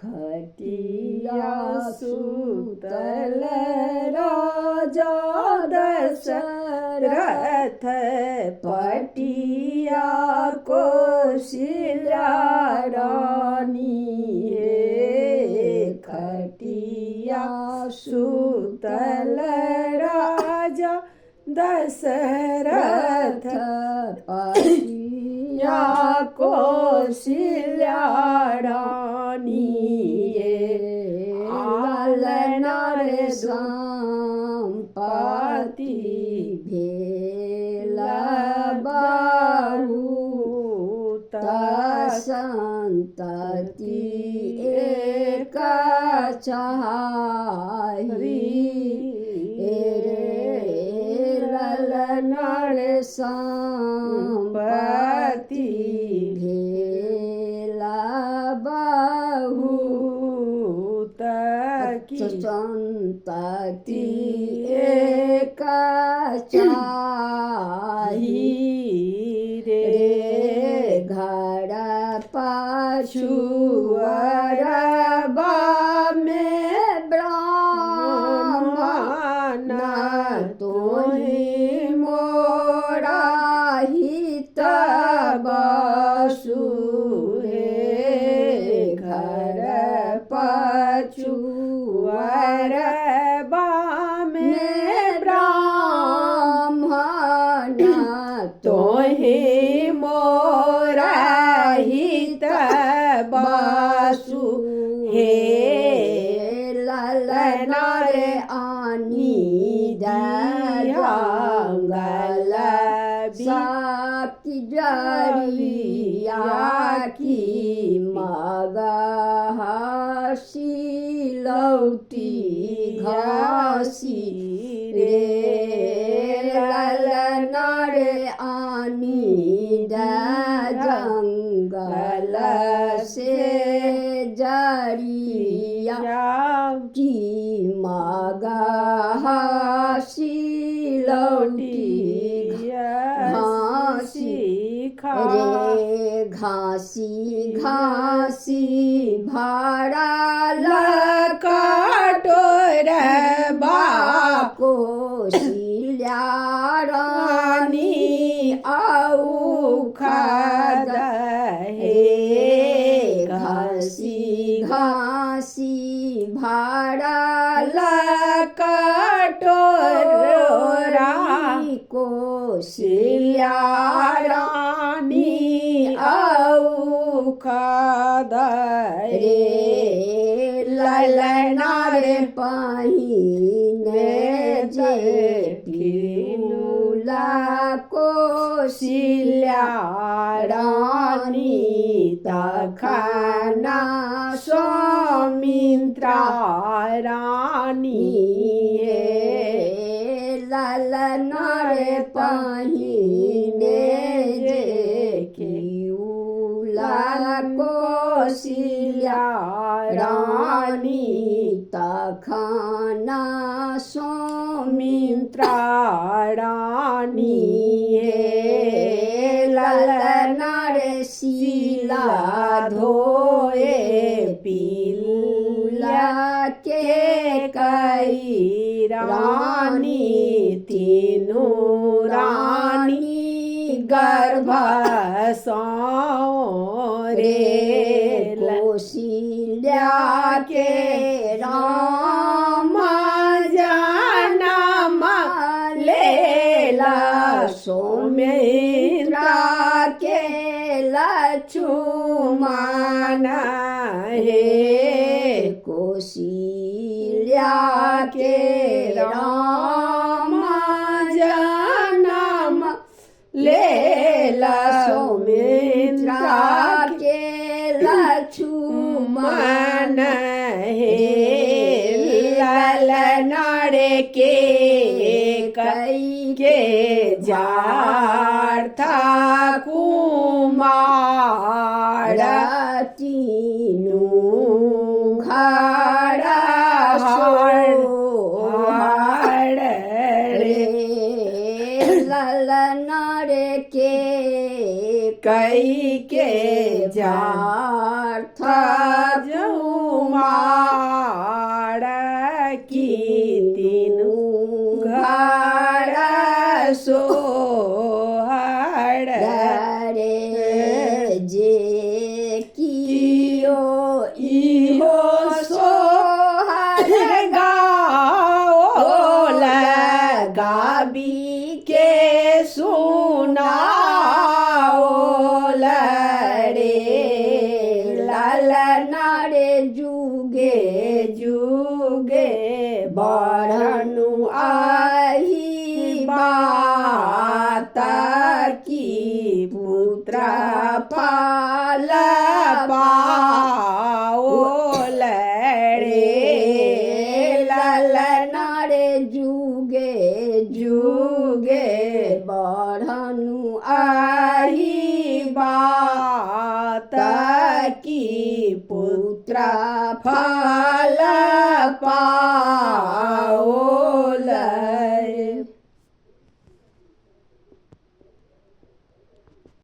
खटिया सुतल राजा दशरथ पटिया कौशल्या रानी खटिया सुतल राजा दशरथ पटिया कौशल्या रानी आलनार संपत्ति भेल बहुत संतति एक चाही ललनार संपत्ति भेल बहुत संतति एक चाही रे घर पाछुअरबा में ब्राह्मण तोहि मोरा हित बसु हे घर पाछुअरबा में ब्राह्मण तोहि मोरा हित बसु हे ललनार आनी दयांगल साकी जरिया की मगहसी लौटी घासी रे ललनार आनी जंगल से जरिया की मगहसी लौटी घासी रे घासी घासी भाड़ा लकटोर बाको कौशल्या रानी आऊ खाद हे घासी घासी भाड़ा लकटोरा कौशल्या रानी आऊ खाद रे ललनार पहिने जे पिलुला कौशल्या रानी तखना सौमित्रा रानी ललनार पहिने जे किउला कौशल्या रानी तखना सौमित्रा रानी ललनार शिला धोए पिलुला के कई रानी तीनों रानी गर्भ रे कौशल्या के राम जनम लेला सौमित्रा के लक्ष्मण हे कौशल्या के राम जनम लेला सौमित्रा के लक्ष्मण हे ललनार के कई के जार्था कुमार तीनों घड़ा ललनार के कई के जार्था ललना रे जुगे जुगे बढ़नु आही बात की पुत्र फल पाओ लड़े ललना रे जुगे जुगे बढ़नु आही बात की पुत्र फल पाओ